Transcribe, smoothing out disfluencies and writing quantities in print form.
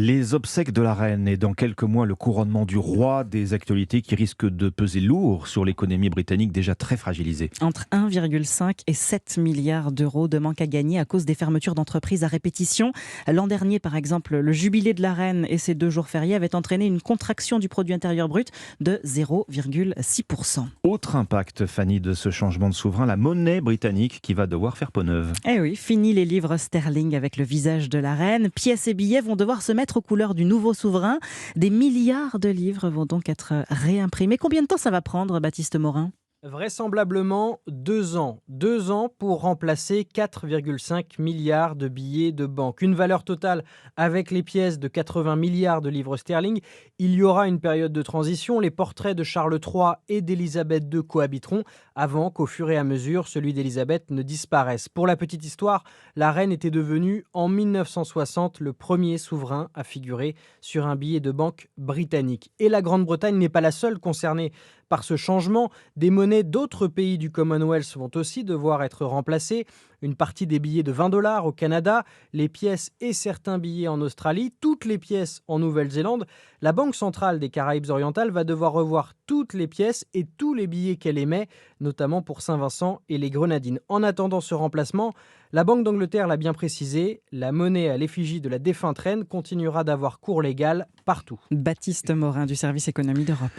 Les obsèques de la reine et dans quelques mois le couronnement du roi, des actualités qui risquent de peser lourd sur l'économie britannique déjà très fragilisée. Entre 1,5 et 7 milliards d'euros de manque à gagner à cause des fermetures d'entreprises à répétition. L'an dernier, par exemple, le jubilé de la reine et ses 2 jours fériés avaient entraîné une contraction du produit intérieur brut de 0,6%. Autre impact, Fanny, de ce changement de souverain, la monnaie britannique qui va devoir faire peau neuve. Eh oui, fini les livres sterling avec le visage de la reine. Pièces et billets vont devoir se mettre aux couleurs du nouveau souverain. Des milliards de livres vont donc être réimprimés. Combien de temps ça va prendre, Baptiste Morin ? Vraisemblablement 2 ans. 2 ans pour remplacer 4,5 milliards de billets de banque. Une valeur totale avec les pièces de 80 milliards de livres sterling. Il y aura une période de transition. Les portraits de Charles III et d'Élisabeth II cohabiteront avant qu'au fur et à mesure, celui d'Élisabeth ne disparaisse. Pour la petite histoire, la reine était devenue en 1960 le premier souverain à figurer sur un billet de banque britannique. Et la Grande-Bretagne n'est pas la seule concernée par ce changement. Des monnaies d'autres pays du Commonwealth vont aussi devoir être remplacées. Une partie des billets de 20 $ au Canada, les pièces et certains billets en Australie, toutes les pièces en Nouvelle-Zélande. La Banque centrale des Caraïbes orientales va devoir revoir toutes les pièces et tous les billets qu'elle émet, notamment pour Saint-Vincent et les Grenadines. En attendant ce remplacement, la Banque d'Angleterre l'a bien précisé, la monnaie à l'effigie de la défunte reine continuera d'avoir cours légal partout. Baptiste Morin du service économie d'Europe 1.